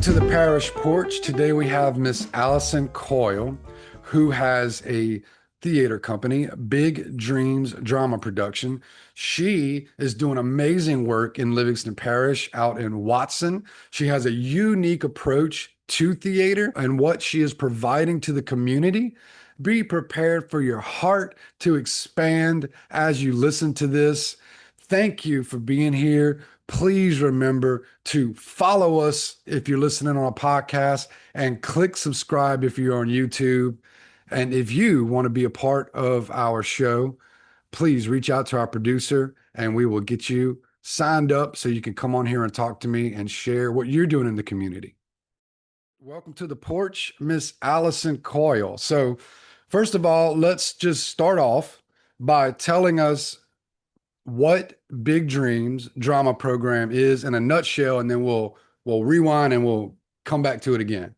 to the Parish Porch. Today we have Miss Alyson Coyle, who has a theater company, Big Dreams Drama Production. She is doing amazing work in Livingston Parish out in Watson. She has a unique approach to theater and what she is providing to the community. Be prepared for your heart to expand as you listen to this. Thank you for being here. Please remember to follow us if you're listening on a podcast and click subscribe if you're on YouTube. And if you want to be a part of our show, please reach out to our producer and we will get you signed up so you can come on here and talk to me and share what you're doing in the community. Welcome to the porch, Miss Alyson Coyle. So, first of all, let's just start off by telling us what Big Dreams drama program is in a nutshell, and then we'll rewind and we'll come back to it again.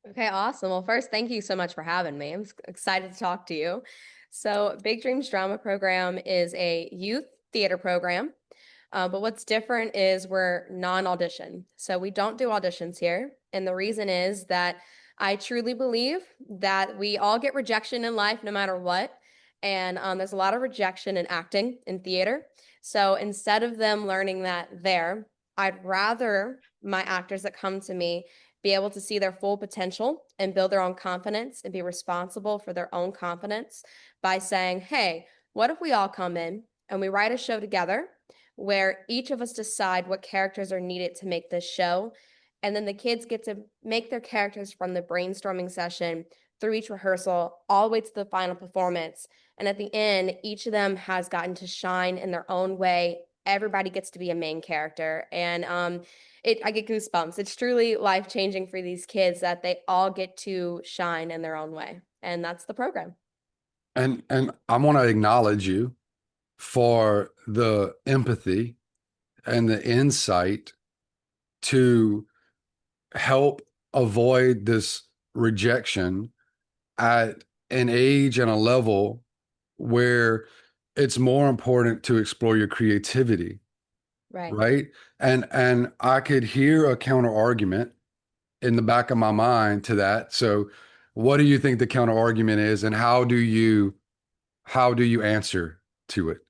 Okay, awesome. Well, first, thank you so much for having me. I'm excited to talk to you. So, Big Dreams Drama Program is a youth theater program, but what's different is we're non-audition. So we don't do auditions here, and the reason is that I truly believe that we all get rejection in life no matter what, and there's a lot of rejection in acting in theater. So instead of them learning that there, I'd rather my actors that come to me be able to see their full potential and build their own confidence and be responsible for their own confidence by saying, hey, what if we all come in and we write a show together where each of us decide what characters are needed to make this show, and then the kids get to make their characters from the brainstorming session through each rehearsal all the way to the final performance. And at the end, each of them has gotten to shine in their own way. Everybody gets to be a main character. And I get goosebumps. It's truly life-changing for these kids that they all get to shine in their own way. And that's the program. And I want to acknowledge you for the empathy and the insight to help avoid this rejection at an age and a level where it's more important to explore your creativity, Right. right? And I could hear a counter argument in the back of my mind to that. So what do you think the counter argument is, and how do you answer to it?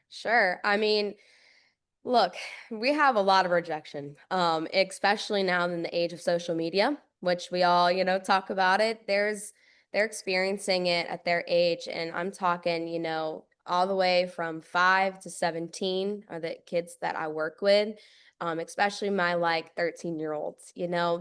Sure. I mean, look, we have a lot of rejection, especially now in the age of social media, which we all, talk about it. They're experiencing it at their age, and I'm talking, all the way from 5 to 17 are the kids that I work with, especially my like 13-year-olds.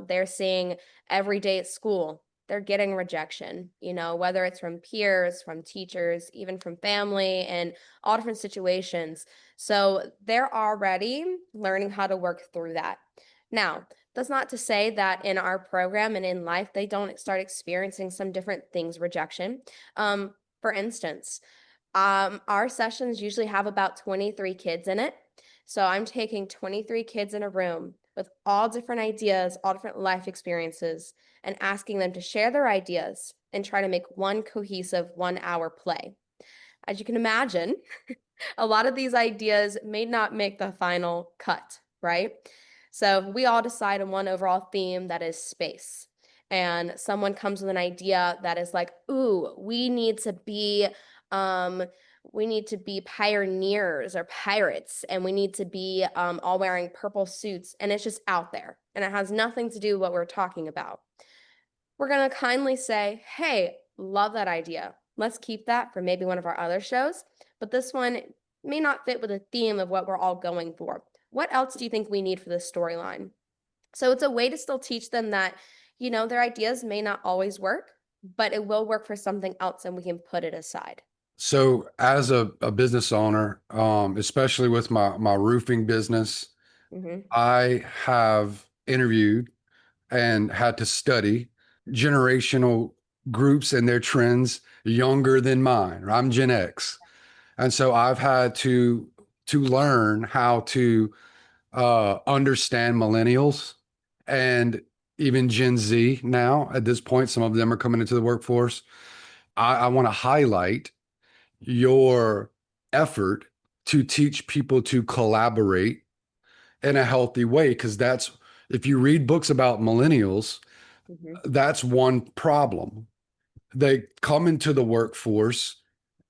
They're seeing every day at school. They're getting rejection, whether it's from peers, from teachers, even from family, and all different situations. So they're already learning how to work through that. Now, that's not to say that in our program and in life, they don't start experiencing some different things, rejection. For instance, our sessions usually have about 23 kids in it. So I'm taking 23 kids in a room with all different ideas, all different life experiences, and asking them to share their ideas and try to make one cohesive 1 hour play. As you can imagine, a lot of these ideas may not make the final cut, right? So we all decide on one overall theme that is space. And someone comes with an idea that is like, ooh, we need to be pioneers or pirates, and we need to be all wearing purple suits, and it's just out there, and it has nothing to do with what we're talking about. We're going to kindly say, hey, love that idea. Let's keep that for maybe one of our other shows, but this one may not fit with the theme of what we're all going for. What else do you think we need for this storyline? So it's a way to still teach them that, their ideas may not always work, but it will work for something else, and we can put it aside. So as a business owner, especially with my roofing business, Mm-hmm. I have interviewed and had to study generational groups and their trends younger than mine. I'm Gen X. And so I've had to learn how to understand millennials and even Gen Z now. At this point, some of them are coming into the workforce. I want to highlight your effort to teach people to collaborate in a healthy way, because that's if you read books about millennials, Hmm. that's one problem. They come into the workforce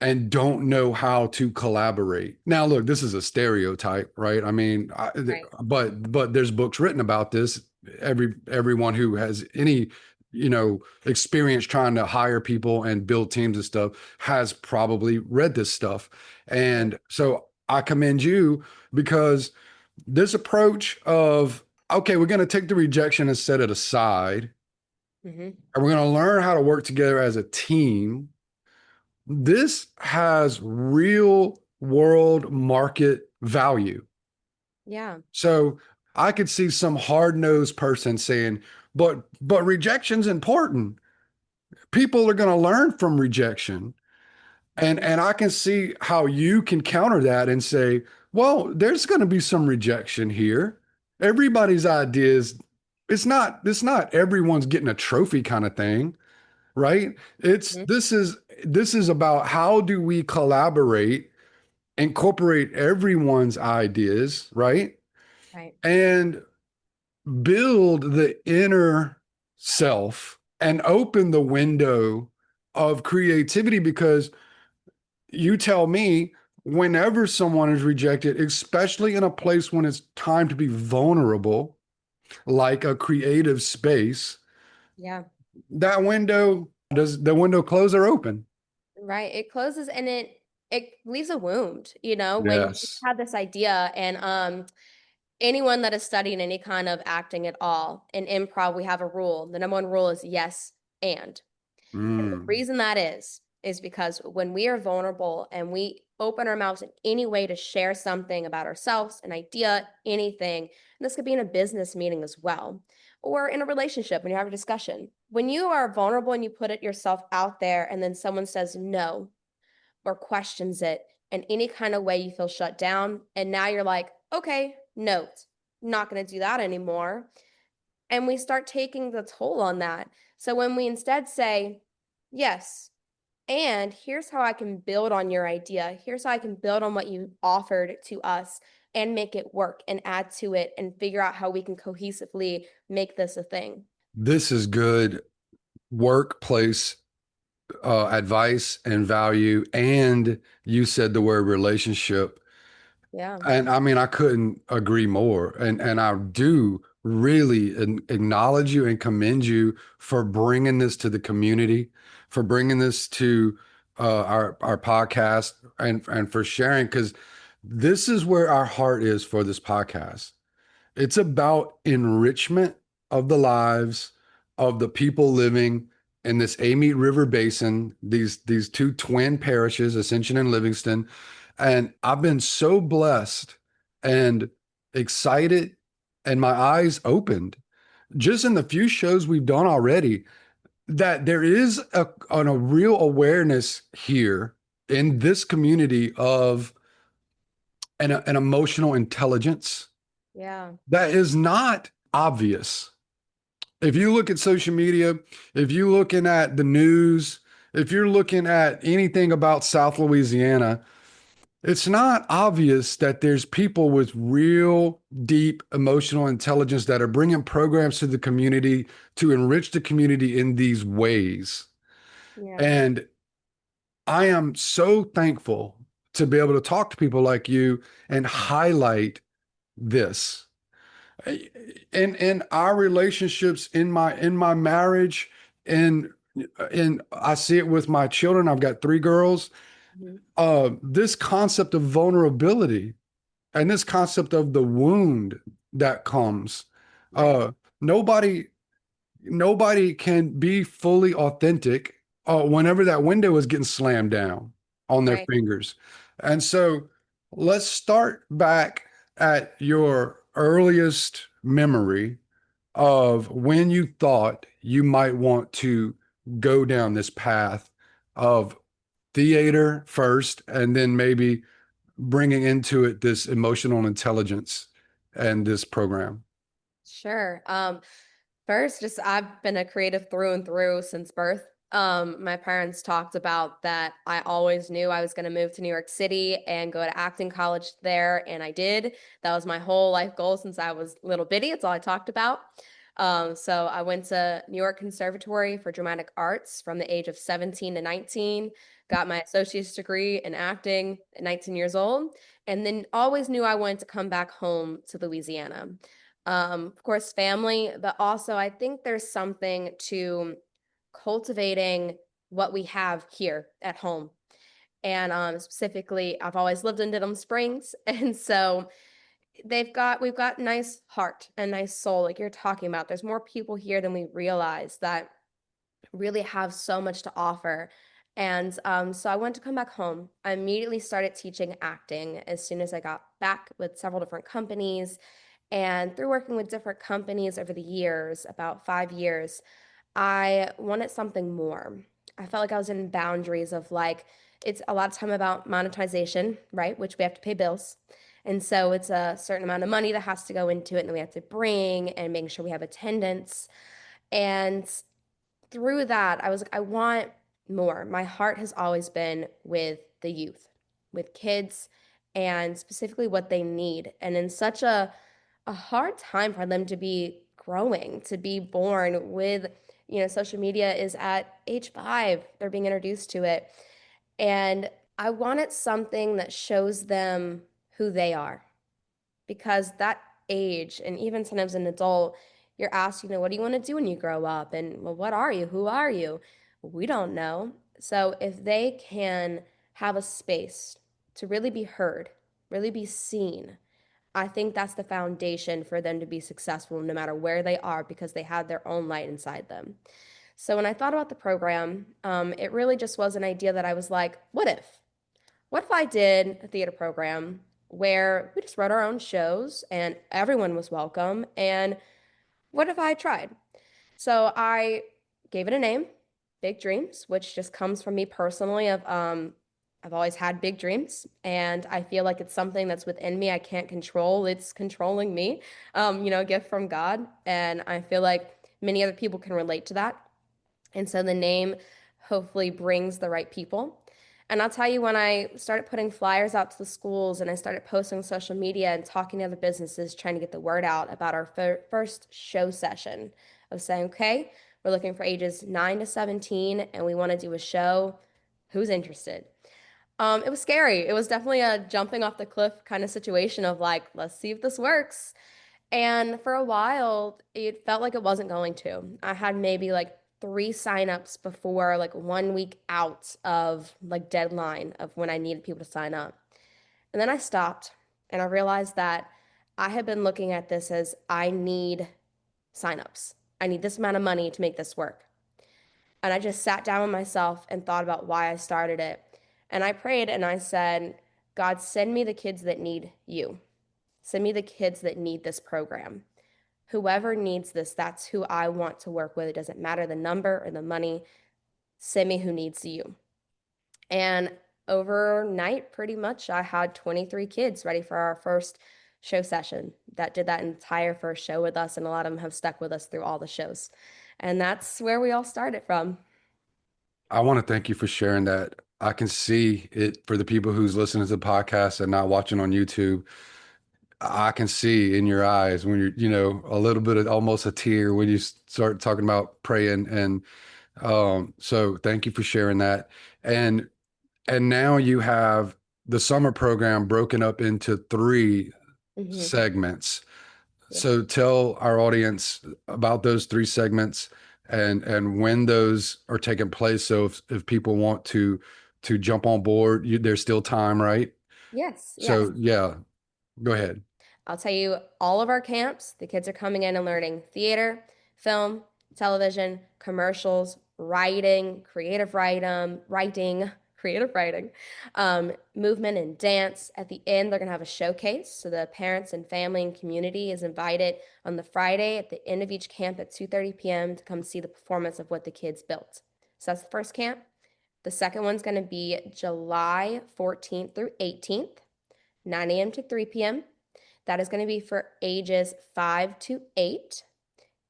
and don't know how to collaborate. Now, look, this is a stereotype, right? I mean, Right. but there's books written about this. Everyone who has any, experience trying to hire people and build teams and stuff has probably read this stuff. Right. And so I commend you because this approach of, okay, we're going to take the rejection and set it aside, Hmm. and we're going to learn how to work together as a team. This has real world market value. Yeah. So I could see some hard-nosed person saying, but rejection's important. People are going to learn from rejection. And Hmm. and I can see how you can counter that and say, well, there's going to be some rejection here. Everybody's ideas, it's not everyone's getting a trophy kind of thing, right? It's Hmm. this is about how do we collaborate, incorporate everyone's ideas, right? Right. And build the inner self and open the window of creativity because you tell me whenever someone is rejected, especially in a place when it's time to be vulnerable, like a creative space, Yeah. that window does the window close or open? Right. It closes and it leaves a wound, when you Yes. have this idea and anyone that is studying any kind of acting at all, in improv, we have a rule. The number one rule is yes and. And the Mm. reason that is because when we are vulnerable and we open our mouths in any way to share something about ourselves, an idea, anything, and this could be in a business meeting as well, or in a relationship when you have a discussion. When you are vulnerable and you put it yourself out there, and then someone says no or questions it in any kind of way, you feel shut down. And now you're like, okay, note, not going to do that anymore. And we start taking the toll on that. So when we instead say, yes, and here's how I can build on your idea, here's how I can build on what you offered to us and make it work and add to it and figure out how we can cohesively make this a thing. This is good workplace advice and value. And you said the word relationship. Yeah. And I mean, I couldn't agree more. And I do really acknowledge you and commend you for bringing this to the community, for bringing this to our podcast, and for sharing because this is where our heart is for this podcast. It's about enrichment of the lives of the people living in this Amite River Basin, these two twin parishes, Ascension and Livingston. And I've been so blessed and excited and my eyes opened just in the few shows we've done already that there is a real awareness here in this community of an emotional intelligence Yeah. that is not obvious. If you look at social media, if you're looking at the news, if you're looking at anything about South Louisiana, it's not obvious that there's people with real deep emotional intelligence that are bringing programs to the community to enrich the community in these ways. Yeah. And I am so thankful to be able to talk to people like you and highlight this in our relationships in my marriage and I see it with my children. I've got three girls. Mhm. This concept of vulnerability and this concept of the wound that comes. Right. Nobody nobody can be fully authentic whenever that window is getting slammed down on their Right. fingers. And so let's start back at your earliest memory of when you thought you might want to go down this path of theater first, and then maybe bringing into it this emotional intelligence and this program. Sure. First, just I've been a creative through and through since birth. My parents talked about that I always knew I was going to move to New York City and go to acting college there, and I did. That was my whole life goal since I was little bitty. It's all I talked about. So I went to New York Conservatory for Dramatic Arts from the age of 17 to 19, got my associate's degree in acting at 19 years old, and then always knew I wanted to come back home to Louisiana. Of course, family, but also I think there's something to cultivating what we have here at home. And specifically, I've always lived in Denham Springs, and so we've got nice heart and nice soul, like you're talking about. There's more people here than we realize that really have so much to offer. And so I wanted to come back home. I immediately started teaching acting as soon as I got back with several different companies. And through working with different companies over the years, about 5 years, I wanted something more. I felt like I was in boundaries of like, it's a lot of time about monetization, right? Which we have to pay bills. And so it's a certain amount of money that has to go into it, and then we have to bring and making sure we have attendance. And through that, I was like, I want more. My heart has always been with the youth, with kids, and specifically what they need. And in such a hard time for them to be growing, to be born with, social media is at age 5, they're being introduced to it. And I wanted something that shows them who they are, because that age, and even sometimes an adult, you're asked, what do you want to do when you grow up? And, well, what are you? Who are you? We don't know. So if they can have a space to really be heard, really be seen, I think that's the foundation for them to be successful no matter where they are, because they have their own light inside them. So when I thought about the program, it really just was an idea that I was like, what if? What if I did a theater program where we just wrote our own shows and everyone was welcome? And what if I tried? So I gave it a name, Big Dreams, which just comes from me personally of I've always had big dreams, and I feel like it's something that's within me I can't control. It's controlling me. A gift from God, and I feel like many other people can relate to that. And so the name hopefully brings the right people. And I'll tell you, when I started putting flyers out to the schools and I started posting on social media and talking to other businesses, trying to get the word out about our first show session of saying, okay, we're looking for ages 9 to 17 and we want to do a show. Who's interested? It was scary. It was definitely a jumping off the cliff kind of situation of like, let's see if this works. And for a while, it felt like it wasn't going to. I had maybe like 3 signups before like 1 week out of like deadline of when I needed people to sign up. And then I stopped and I realized that I had been looking at this as I need signups. I need this amount of money to make this work. And I just sat down with myself and thought about why I started it. And I prayed and I said, God, send me the kids that need you. Send me the kids that need this program. Whoever needs this, that's who I want to work with. It doesn't matter the number or the money. Send me who needs you. And overnight, pretty much, I had 23 kids ready for our first show session that did that entire first show with us. And a lot of them have stuck with us through all the shows. And that's where we all started from. I want to thank you for sharing that. I can see it for the people who's listening to the podcast and not watching on YouTube. I can see in your eyes when you're, a little bit of almost a tear when you start talking about praying. And so thank you for sharing that. And now you have the summer program broken up into 3 Hmm. segments. Yeah. So tell our audience about those 3 segments and when those are taking place. So if people want to jump on board, there's still time, right? Yes, yes. So yeah, go ahead. I'll tell you, all of our camps, the kids are coming in and learning theater, film, television, commercials, writing, creative writing, movement and dance. At the end, they're going to have a showcase. So the parents and family and community is invited on the Friday at the end of each camp at 2:30 p.m. to come see the performance of what the kids built. So that's the first camp. The second one's going to be July 14th through 18th, 9 a.m. to 3 p.m. That is going to be for ages 5 to 8.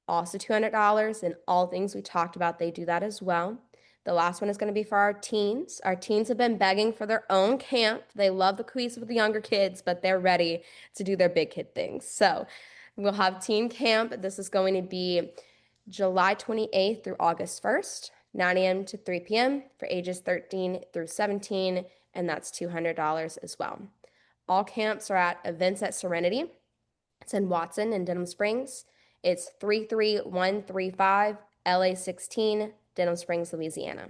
Also $200, and all things we talked about, they do that as well. The last one is going to be for our teens. Our teens have been begging for their own camp. They love the quiz with the younger kids, but they're ready to do their big kid things. So we'll have teen camp. This is going to be July 28th through August 1st, 9 a.m. to 3 p.m. for ages 13 through 17, and that's $200 as well. All camps are at Events at Serenity. It's in Watson and Denham Springs. It's 33135 LA 16, Denham Springs, Louisiana.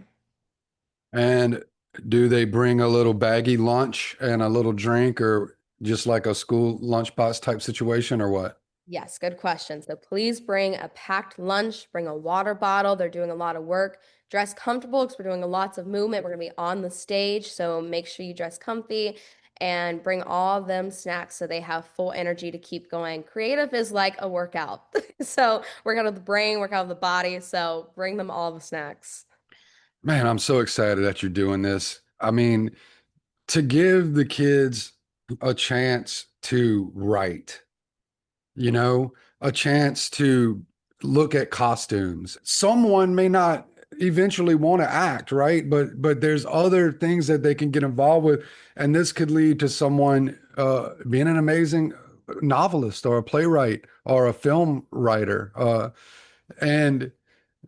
And do they bring a little baggy lunch and a little drink, or just like a school lunchbox type situation, or what? Yes, good question. So please bring a packed lunch, bring a water bottle. They're doing a lot of work. Dress comfortable because we're doing lots of movement. We're going to be on the stage, so make sure you dress comfy and bring all of them snacks so they have full energy to keep going. Creative is like a workout. So work out of the brain, work out of the body. So bring them all the snacks. Man, I'm so excited that you're doing this. I mean, to give the kids a chance to write, you know, a chance to look at costumes. Someone may not eventually want to act, right? But there's other things that they can get involved with, and this could lead to someone being an amazing novelist or a playwright or a film writer. And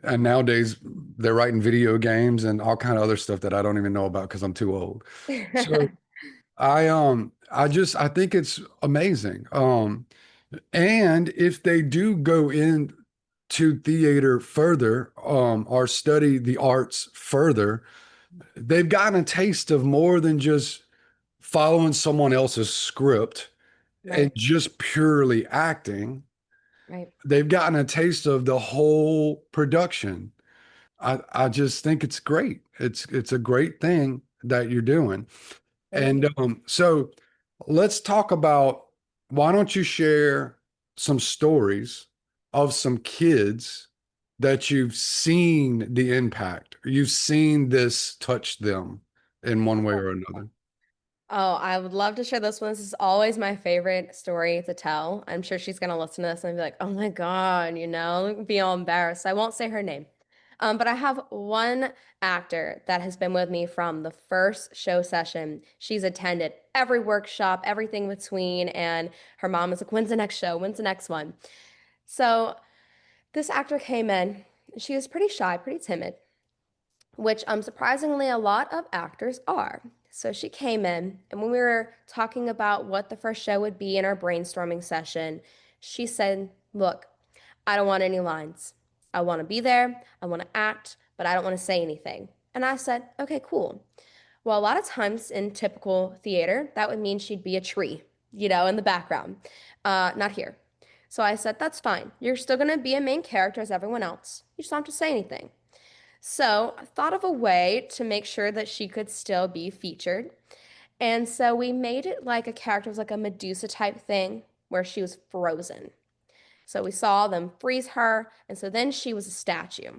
and nowadays they're writing video games and all kind of other stuff that I don't even know about because I'm too old. So I think it's amazing. And if they do go in to theater further, or study the arts further, they've gotten a taste of more than just following someone else's script and Right, just purely acting. right. They've gotten a taste of the whole production. I just think it's great. It's a great thing that you're doing. Thank And you. so let's talk about, why don't you share some stories of some kids that you've seen the impact, you've seen this touch them in one way or another. Oh, I would love to share this one. This is always my favorite story to tell. I'm sure she's gonna listen to this and be like, "Oh my God," be all embarrassed. I won't say her name. But I have one actor that has been with me from the first show session. She's attended every workshop, everything between, and her mom is like, "When's the next show? When's the next one?" So this actor came in. She was pretty shy, pretty timid, which surprisingly a lot of actors are. So she came in, and when we were talking about what the first show would be in our brainstorming session, she said, "Look, I don't want any lines. I want to be there, I want to act, but I don't want to say anything." And I said, "Okay, cool." Well, a lot of times in typical theater, that would mean she'd be a tree, in the background. Not here. So I said, "That's fine. You're still going to be a main character as everyone else. You just don't have to say anything." So I thought of a way to make sure that she could still be featured. And so we made it like a character was like a Medusa type thing where she was frozen. So we saw them freeze her. And so then she was a statue.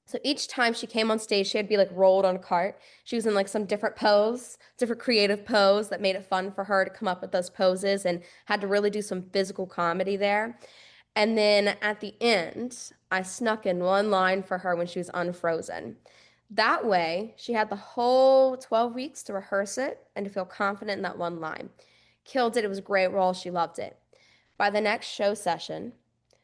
So each time she came on stage, she had to be like rolled on a cart. She was in like some different pose, different creative pose that made it fun for her to come up with those poses and had to really do some physical comedy there. And then at the end, I snuck in one line for her when she was unfrozen. That way, she had the whole 12 weeks to rehearse it and to feel confident in that one line. Killed it. It was a great role. She loved it. By the next show session,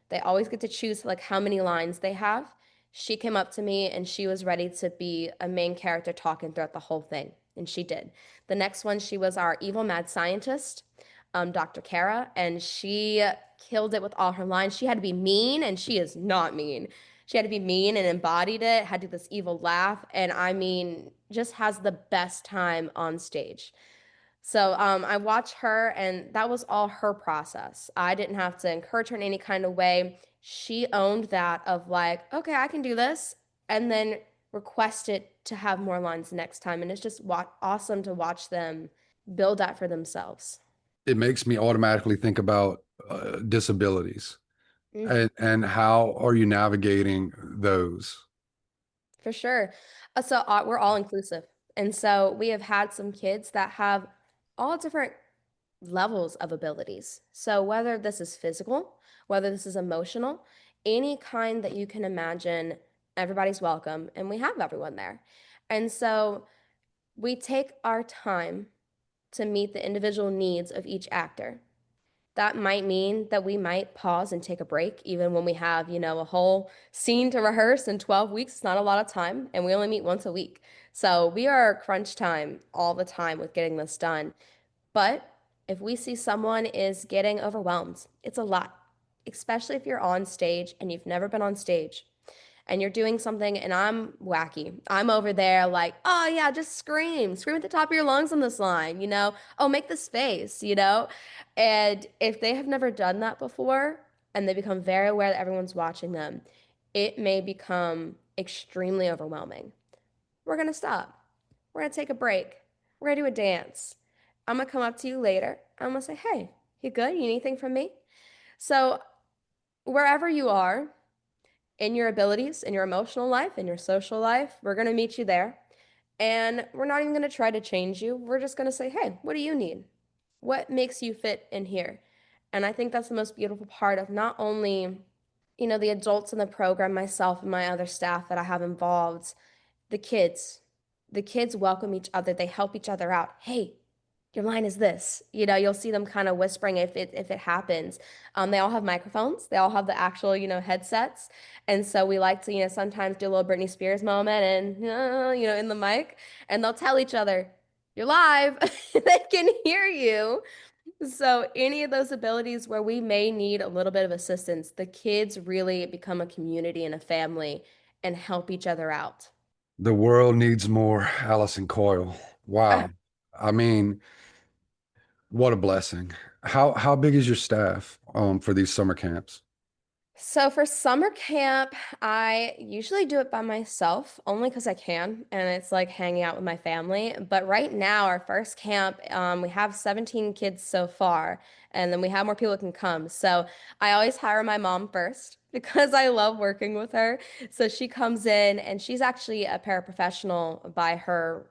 they always get to choose like how many lines they have. She came up to me and she was ready to be a main character talking throughout the whole thing. And she did. The next one, she was our evil mad scientist, Dr. Kara, and she killed it with all her lines. She had to be mean, and she is not mean. She had to be mean and embodied it, had to do this evil laugh, and I mean, just has the best time on stage. So I watched her, and that was all her process. I didn't have to encourage her in any kind of way. She owned that of like, okay, I can do this, and then requested to have more lines next time. And it's just awesome to watch them build that for themselves. It makes me automatically think about disabilities, Mm, and how are you navigating those? for sure. We're all inclusive. And so we have had some kids that have all different levels of abilities. So, whether this is physical, whether this is emotional, any kind that you can imagine, everybody's welcome, and we have everyone there. And so we take our time to meet the individual needs of each actor. That might mean that we might pause and take a break, even when we have, a whole scene to rehearse in 12 weeks. It's not a lot of time, and we only meet once a week. So we are crunch time all the time with getting this done. But if we see someone is getting overwhelmed, it's a lot, especially if you're on stage and you've never been on stage and you're doing something and I'm wacky. I'm over there like, oh yeah, just scream, scream at the top of your lungs on this line. Oh, make this face. And if they have never done that before and they become very aware that everyone's watching them, it may become extremely overwhelming. We're going to stop. We're going to take a break. We're going to do a dance. I'm going to come up to you later. I'm going to say, hey, you good? You need anything from me? So, wherever you are in your abilities, in your emotional life, in your social life, we're going to meet you there. And we're not even going to try to change you. We're just going to say, hey, what do you need? What makes you fit in here? And I think that's the most beautiful part of not only, the adults in the program, myself and my other staff that I have involved, the kids. The kids welcome each other. They help each other out. Hey, your line is this. You'll see them kind of whispering if it happens. They all have microphones. They all have the actual, headsets. And so we like to, sometimes do a little Britney Spears moment and, in the mic, and they'll tell each other, you're live. They can hear you. So any of those abilities where we may need a little bit of assistance, the kids really become a community and a family and help each other out. The world needs more Alyson Coyle. Wow. I mean, what a blessing. How big is your staff for these summer camps? So for summer camp, I usually do it by myself, only because I can, and it's like hanging out with my family. But right now, our first camp, we have 17 kids so far, and then we have more people that can come. So I always hire my mom first because I love working with her. So she comes in, and she's actually a paraprofessional by her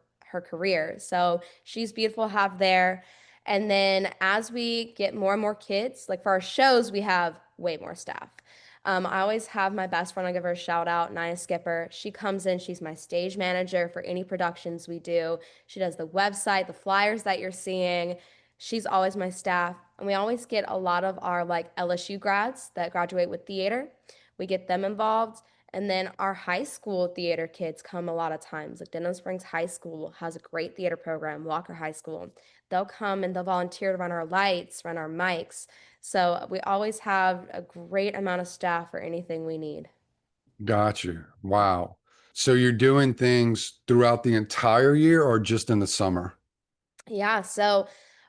career. So she's beautiful to have there. And then as we get more and more kids, like for our shows, we have way more staff. I always have my best friend, I'll give her a shout out, Naya Skipper. She comes in, she's my stage manager for any productions we do. She does the website, the flyers that you're seeing. She's always my staff. And we always get a lot of our like LSU grads that graduate with theater. We get them involved. And then our high school theater kids come a lot of times. Like Denham Springs High School has a great theater program, Walker High School. They'll come and they'll volunteer to run our lights, run our mics. So we always have a great amount of staff for anything we need. Got you. Wow. So you're doing things throughout the entire year or just in the summer? Yeah, so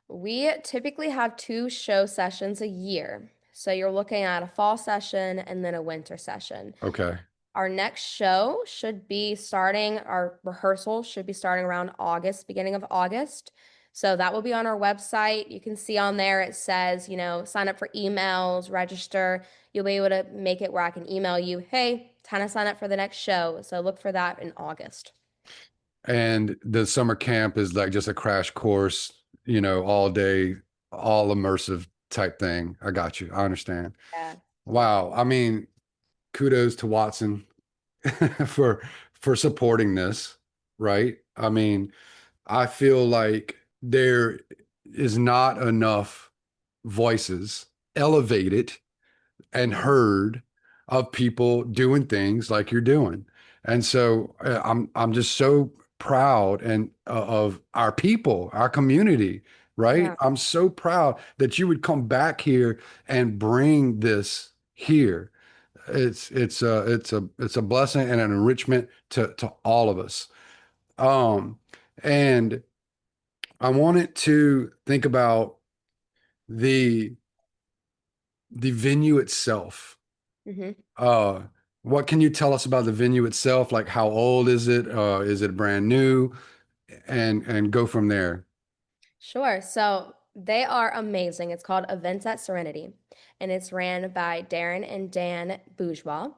we typically have two show sessions a year. So you're looking at a fall session and then a winter session. Okay. Our next show should be starting, our rehearsal should be starting around August, beginning of August. So that will be on our website. You can see on there it says, sign up for emails, register. You'll be able to make it where I can email you, hey, time to sign up for the next show. So look for that in August. And the summer camp is like just a crash course, all day, all immersive type thing. I got you. I understand. Yeah. Wow. I mean, kudos to Watson for supporting this, right? I mean, I feel like there is not enough voices elevated and heard of people doing things like you're doing. And so I'm just so proud and of our people, our community, right? Yeah. I'm so proud that you would come back here and bring this here. It's a blessing and an enrichment to all of us. Um, and I wanted to think about the venue itself. hmm Uh, what can you tell us about the venue itself? Like how old is it? Is it brand new? And go from there. Sure. So they are amazing. It's called Events at Serenity, and it's ran by Darren and Dan Bourgeois.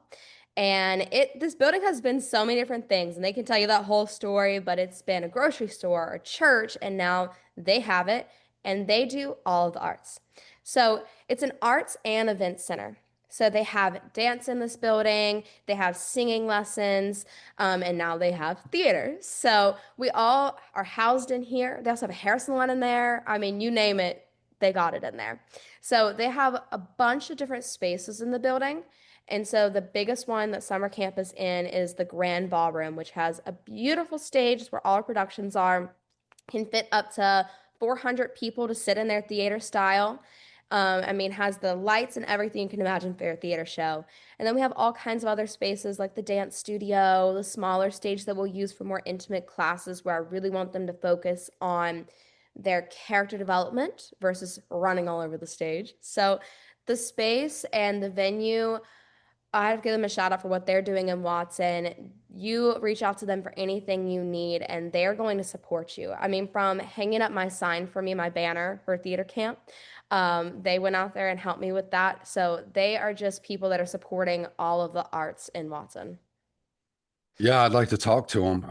And this building has been so many different things, and they can tell you that whole story, but it's been a grocery store, a church, and now they have it, and they do all of the arts. So it's an arts and event center. So they have dance in this building, they have singing lessons, and now they have theater. So we all are housed in here. They also have a hair salon in there. I mean, you name it, they got it in there. So they have a bunch of different spaces in the building. And so the biggest one that summer camp is in is the Grand Ballroom, which has a beautiful stage where all our productions are, can fit up to 400 people to sit in their theater style. I mean, has the lights and everything you can imagine for a theater show. And then we have all kinds of other spaces like the dance studio, the smaller stage that we'll use for more intimate classes where I really want them to focus on their character development versus running all over the stage. So the space and the venue, I have to give them a shout out for what they're doing in Watson. You reach out to them for anything you need, and they're going to support you. I mean, from hanging up my sign for me, my banner for theater camp, they went out there and helped me with that. So they are just people that are supporting all of the arts in Watson. Yeah, I'd like to talk to them.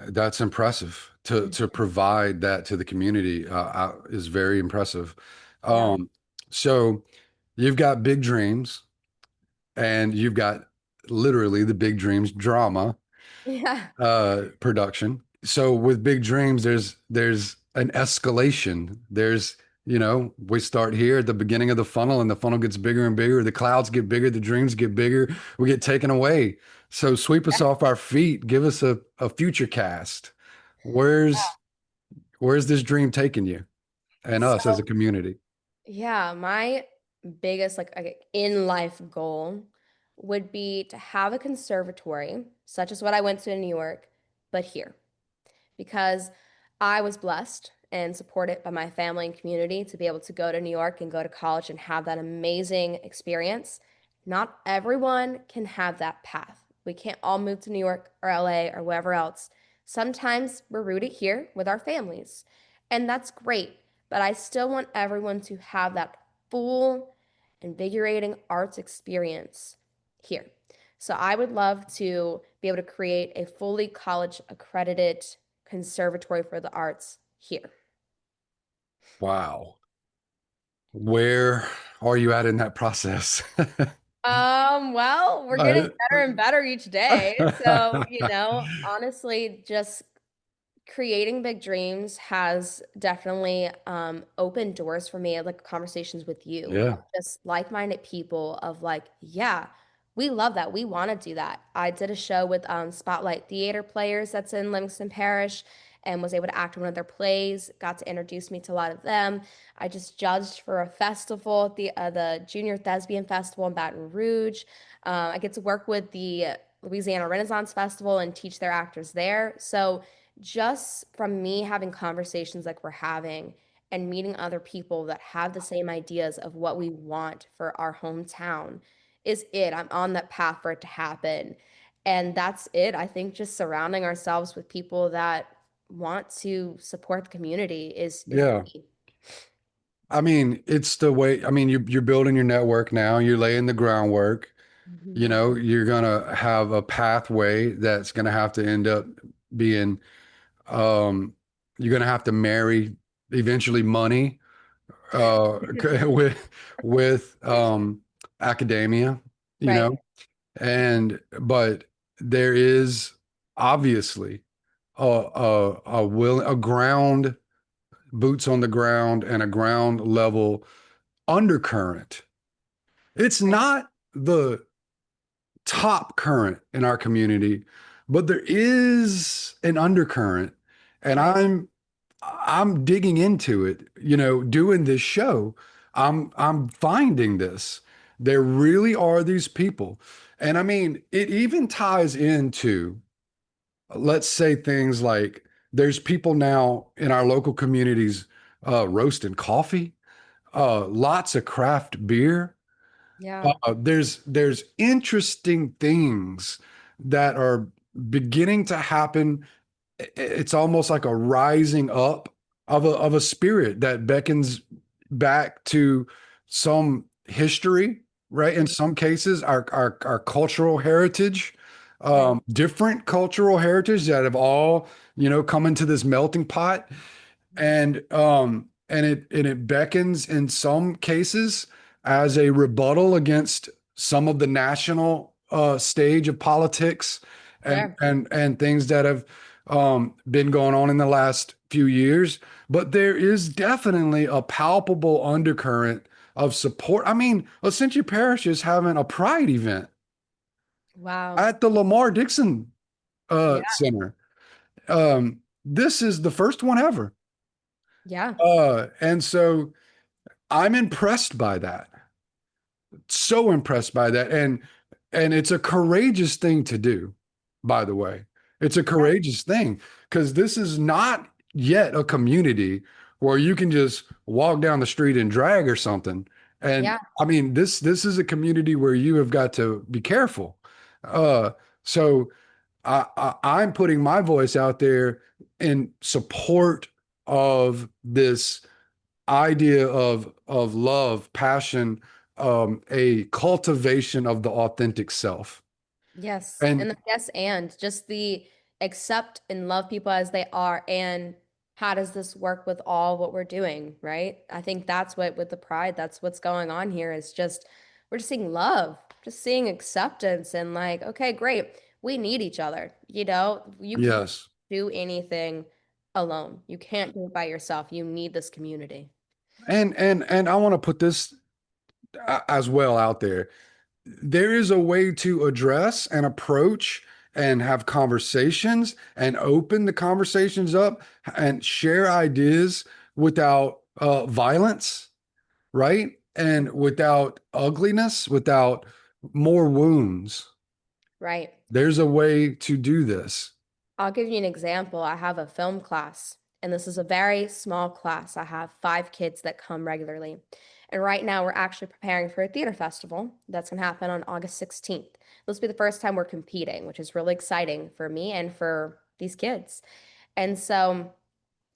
That's impressive to provide that to the community. Is very impressive. Yeah. Um, so you've got big dreams, and you've got literally the big dreams drama Yeah. production. So with big dreams, there's an escalation. There's, we start here at the beginning of the funnel, and the funnel gets bigger and bigger. The clouds get bigger, the dreams get bigger. We get taken away. So sweep us off our feet. Give us a future cast. Where's where's this dream taking you and us as So, a community? yeah, my biggest like in life goal would be to have a conservatory, such as what I went to in New York, but here. Because I was blessed and supported by my family and community to be able to go to New York and go to college and have that amazing experience. Not everyone can have that path. We can't all move to New York or LA or wherever else. Sometimes we're rooted here with our families, and that's great. But I still want everyone to have that full, invigorating arts experience here. So I would love to be able to create a fully college accredited conservatory for the arts here. Wow. Where are you at in that process? Well, we're getting I- better and better each day. So, honestly, just creating big dreams has definitely opened doors for me, like conversations with you, Yeah. just like-minded people of like, yeah, we love that. We want to do that. I did a show with Spotlight Theater Players that's in Livingston Parish and was able to act in one of their plays, got to introduce me to a lot of them. I just judged for a festival, the Junior Thespian Festival in Baton Rouge. I get to work with the Louisiana Renaissance Festival and teach their actors there. So just from me having conversations like we're having and meeting other people that have the same ideas of what we want for our hometown is it. I'm on that path for it to happen. And that's it. I think just surrounding ourselves with people that want to support the community is Yeah. key. I mean, it's the way, I mean, you're building your network now, you're laying the groundwork. Mhm. You're gonna have a pathway that's gonna have to end up being um you're gonna have to marry eventually money with academia, you Right. know, but there is obviously a ground, boots on the ground, and a ground level undercurrent. It's Right. not the top current in our community, but there is an undercurrent, and Right. I'm digging into it, doing this show. I'm finding this. There really are these people. And I mean, it even ties into, let's say things like there's people now in our local communities roasting coffee, lots of craft beer. Yeah. There's interesting things that are beginning to happen. It's almost like a rising up of a spirit that beckons back to some history, right? In Mhm. some cases, our cultural heritage, Right. different cultural heritage that have all, come into this melting pot, and it beckons in some cases as a rebuttal against some of the national stage of politics Sure. and things that have been going on in the last few years. But there is definitely a palpable undercurrent of support. I mean, Ascension Parish is having a pride event Wow. at the Lamar Dixon Yeah. Center. This is the first one ever. Yeah. And so I'm impressed by that. So impressed by that. And it's a courageous thing to do, by the way. It's a Yeah. courageous thing because this is not yet a community where you can just walk down the street and drag or something. And Yeah. I mean, this is a community where you have got to be careful. So I'm putting my voice out there in support of this idea of love, passion, a cultivation of the authentic self. Yes. And And and just the accept and love people as they are. And how does this work with all what we're doing, right? I think that's what with the pride, that's what's going on here is just we're just seeing love, just seeing acceptance and like, okay, great. We need each other. You can't yes, do anything alone. You can't do it by yourself. You need this community. and I want to put this as well out there. There is a way to address and approach and have conversations and open the conversations up and share ideas without violence, right? And without ugliness, without more wounds. Right. There's a way to do this. I'll give you an example. I have a film class, and this is a very small class. I have 5 kids that come regularly. And right now, we're actually preparing for a theater festival that's going to happen on August 16th. This will be the first time we're competing, which is really exciting for me and for these kids. And so,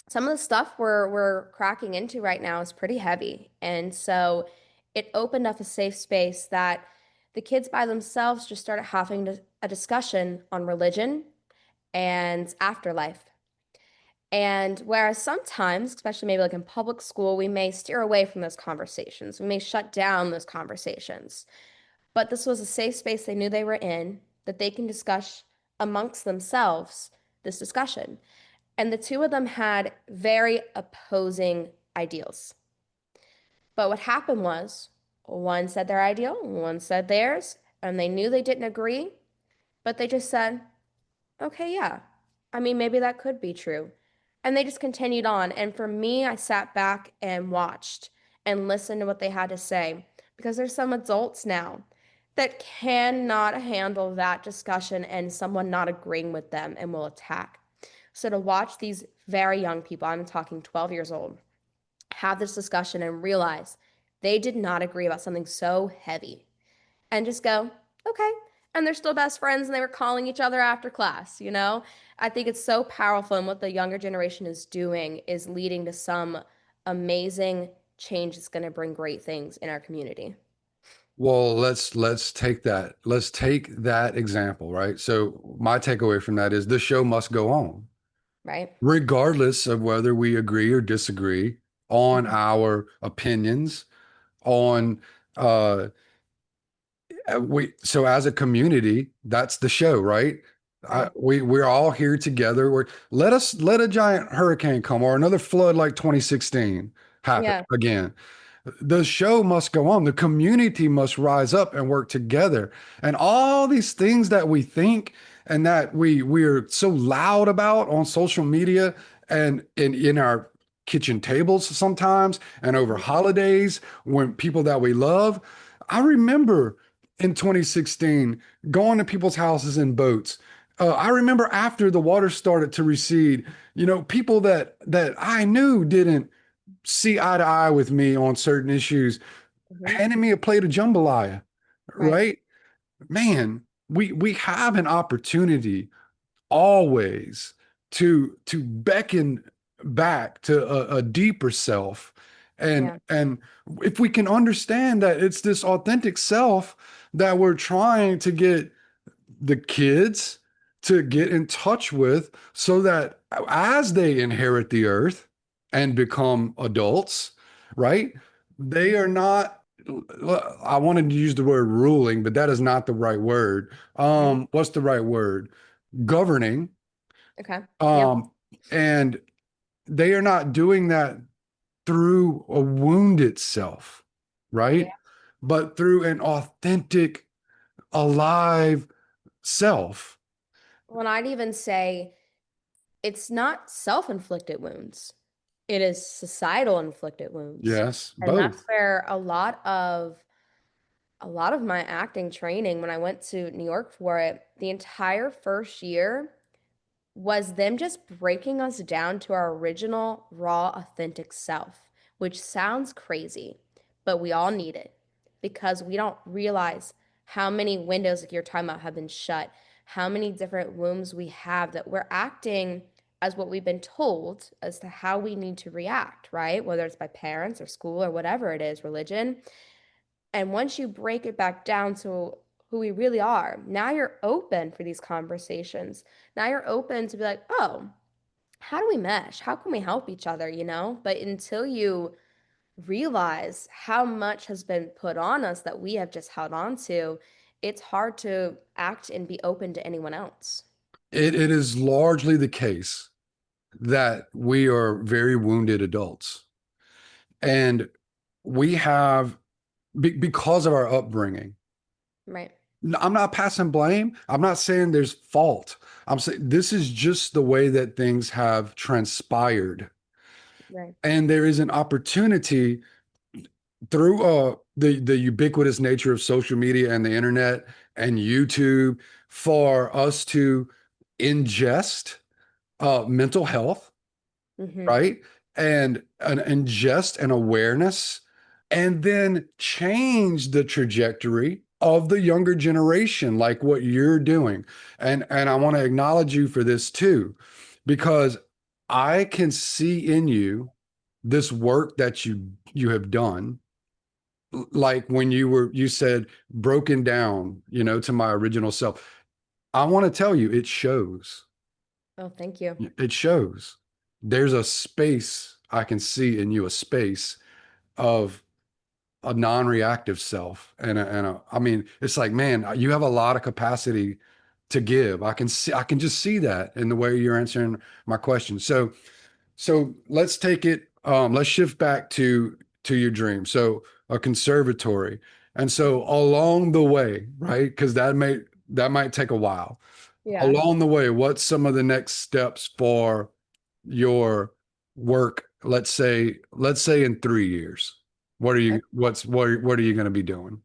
some of the stuff we're cracking into right now is pretty heavy. And so, it opened up a safe space that the kids by themselves just started having a discussion on religion and afterlife. And whereas sometimes, especially maybe like in public school, we may steer away from those conversations, we may shut down those conversations. But this was a safe space they knew they were in, that they can discuss amongst themselves this discussion. And the two of them had very opposing ideals. But what happened was one said their ideal, one said theirs, and they knew they didn't agree, but they just said, okay, yeah. I mean, maybe that could be true. And they just continued on. And for me, I sat back and watched and listened to what they had to say because there's some adults now that cannot handle that discussion and someone not agreeing with them and will attack. So to watch these very young people, I'm talking 12 years old, have this discussion and realize they did not agree about something so heavy and just go, okay. And they're still best friends and they were calling each other after class. I think it's so powerful. And what the younger generation is doing is leading to some amazing change that's going to bring great things in our community. Well, let's take that. Let's take that example, right? So my takeaway from that is the show must go on, Right? regardless of whether we agree or disagree on our opinions, on uh we so as a community, that's the show, right? Right. We're all here together. Let a giant hurricane come or another flood like 2016 happen Yeah. again. The show must go on. The community must rise up and work together. And all these things that we think and that we're so loud about on social media and in our kitchen tables sometimes and over holidays when people that we love. I remember in 2016 going to people's houses in boats. I remember after the water started to recede, people that I knew didn't see eye to eye with me on certain issues, Hmm. handing me a plate of jambalaya, Right. right? Man, we have an opportunity always to beckon back to a deeper self. And Yeah. and if we can understand that it's this authentic self that we're trying to get the kids to get in touch with so that as they inherit the earth and become adults, right? They are not I wanted to use the word ruling, but that is not the right word. Mhm. What's the right word? Governing. Okay. Yep. Um, and they are not doing that through a wounded self, Yeah. right? But through an authentic, alive self. Well, I'd even say it's not self-inflicted wounds. It is societal inflicted wounds. Yes, And that's both. where a lot of my acting training when I went to New York for it, the entire first year was them just breaking us down to our original, raw, authentic self, which sounds crazy, but we all need it because we don't realize how many windows, like you're talking about, have been shut, how many different wounds we have that we're acting as what we've been told as to how we need to react, right? Whether it's by parents or school or whatever it is, religion. And once you break it back down to who we really are, now you're open for these conversations. Now you're open to be like, oh, how do we mesh? How can we help each other, you know? But until you realize how much has been put on us that we have just held on to, it's hard to act and be open to anyone else. It is largely the case that we are very wounded adults. And we have, because of our upbringing, Right. I'm not passing blame. I'm not saying there's fault. I'm saying this is just the way that things have transpired. Right. And there is an opportunity through the ubiquitous nature of social media and the internet and YouTube for us to ingest mental health, Mm-hmm. right? And an ingest and awareness, and then change the trajectory of the younger generation, like what you're doing. And I want to acknowledge you for this too, because I can see in you this work that you have done, like when you said broken down, to my original self. I want to tell you, it shows. Oh, thank you. It shows. There's a space I can see in you, a space of a non-reactive self. I mean, it's like, man, you have a lot of capacity to give. I can just see that in the way you're answering my question. So let's shift back to your dream. So a conservatory. And so along the way, right? Because that might take a while. Yeah. Along the way, what's some of the next steps for your work? Let's say in 3 years. What are you going to be doing?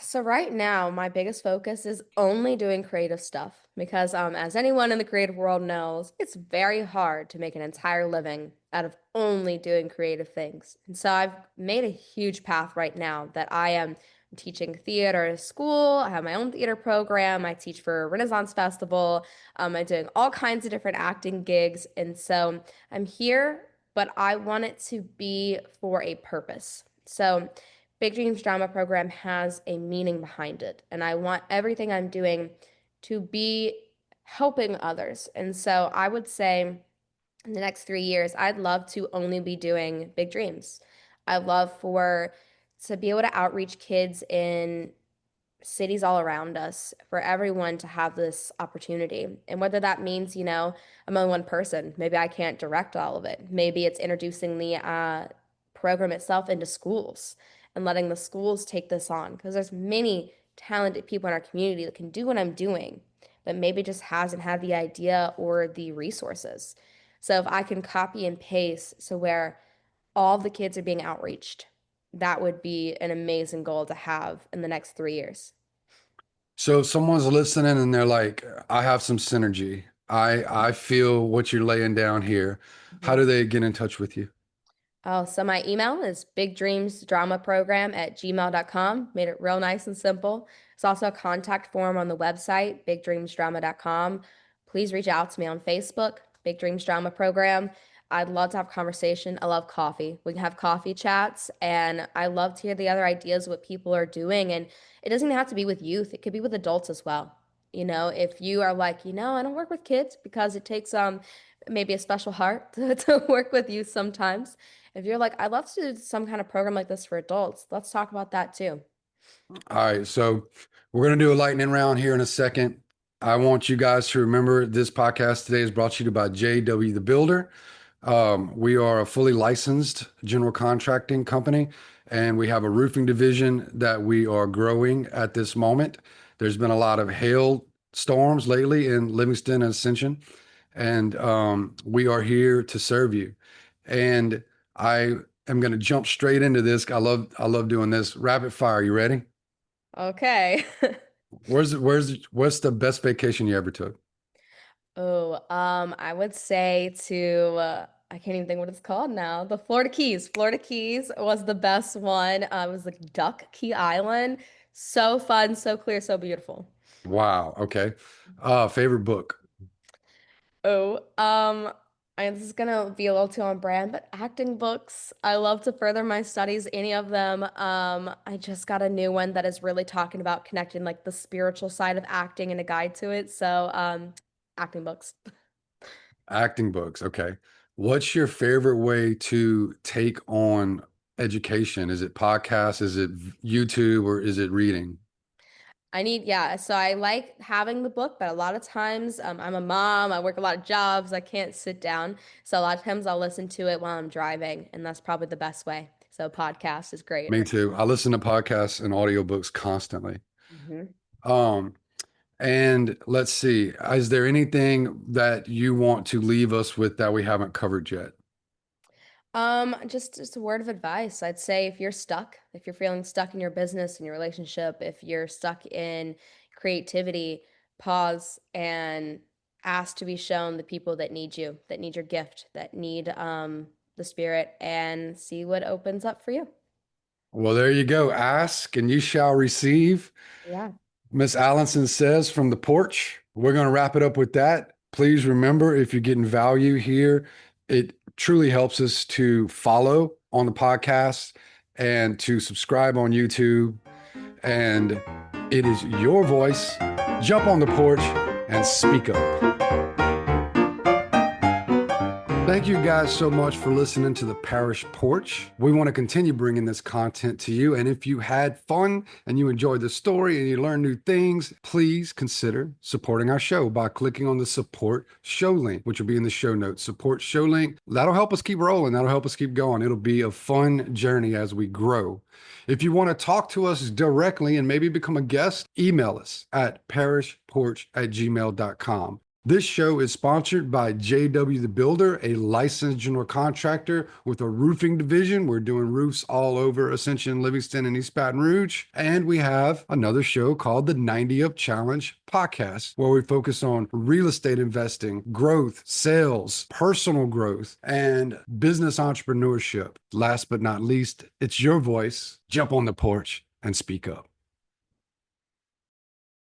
So right now, my biggest focus is only doing creative stuff because as anyone in the creative world knows, it's very hard to make an entire living out of only doing creative things. And so I've made a huge path right now that I am teaching theater at a school. I have my own theater program. I teach for a Renaissance Festival. I'm doing all kinds of different acting gigs. And so I'm here, but I want it to be for a purpose. So Big Dreams Drama Program has a meaning behind it, and I want everything I'm doing to be helping others. And so I would say in the next 3 years, I'd love to only be doing Big Dreams. I'd love for to be able to outreach kids in cities all around us for everyone to have this opportunity. And whether that means, I'm only one person, maybe I can't direct all of it. Maybe it's introducing the program itself into schools and letting the schools take this on because there's many talented people in our community that can do what I'm doing, but maybe just hasn't had the idea or the resources. So if I can copy and paste so where all the kids are being outreached, that would be an amazing goal to have in the next 3 years. So if someone's listening and they're like, I have some synergy. I feel what you're laying down here. How Mhm. do they get in touch with you? Oh, so my email is bigdreamsdramaprogram@gmail.com. Made it real nice and simple. It's also a contact form on the website, bigdreamsdrama.com. Please reach out to me on Facebook, Big Dreams Drama Program. I'd love to have a conversation. I love coffee. We can have coffee chats, and I love to hear the other ideas of what people are doing. And it doesn't even have to be with youth, it could be with adults as well. If you are like, I don't work with kids because it takes maybe a special heart to work with youth sometimes. if you're like, I'd love to do some kind of program like this for adults, let's talk about that too. All right, so we're going to do a lightning round here in a second. I want you guys to remember this podcast today is brought to you by JW the Builder. We are a fully licensed general contracting company, and we have a roofing division that we are growing at this moment. There's been a lot of hail storms lately in Livingston and Ascension, and we are here to serve you. And I am going to jump straight into this. I love doing this. Rapid fire. You ready? Okay. What's the best vacation you ever took? Oh, I would say I can't even think what it's called now. The Florida Keys. Florida Keys was the best one. It was like Duck Key Island. So fun, so clear, so beautiful. Wow. Okay. Favorite book? Oh, this is gonna be a little too on brand, but acting books. I love to further my studies, any of them. I just got a new one that is really talking about connecting like the spiritual side of acting and a guide to it. So, acting books. Acting books. Okay. What's your favorite way to take on education? Is it podcasts? Is it YouTube or is it reading? Yeah, so I like having the book, but a lot of times, I'm a mom, I work a lot of jobs, I can't sit down. So a lot of times I'll listen to it while I'm driving, and that's probably the best way. So podcast is great. Me too. I listen to podcasts and audiobooks constantly. Mhm. Um, and let's see, is there anything that you want to leave us with that we haven't covered yet? Just a word of advice. I'd say if you're feeling stuck in your business, in your relationship, if you're stuck in creativity, pause and ask to be shown the people that need you, that need your gift, that need the spirit, and see what opens up for you. Well, there you go. Ask and you shall receive. Yeah. Miss Alyson says from the porch. We're going to wrap it up with that. Please remember, if you're getting value here, it truly helps us to follow on the podcast and to subscribe on YouTube. And it is your voice. Jump on the porch and speak up. Thank you guys so much for listening to the Parish Porch. We want to continue bringing this content to you. And if you had fun and you enjoyed the story and you learned new things, please consider supporting our show by clicking on the support show link, which will be in the show notes. Support show link. That'll help us keep rolling. That'll help us keep going. It'll be a fun journey as we grow. If you want to talk to us directly and maybe become a guest, email us at parishporch@gmail.com. This show is sponsored by JW the Builder, a licensed general contractor with a roofing division. We're doing roofs all over Ascension, Livingston, and East Baton Rouge. And we have another show called the 90 Up Challenge podcast, where we focus on real estate investing, growth, sales, personal growth, and business entrepreneurship. Last but not least, it's your voice. Jump on the porch and speak up.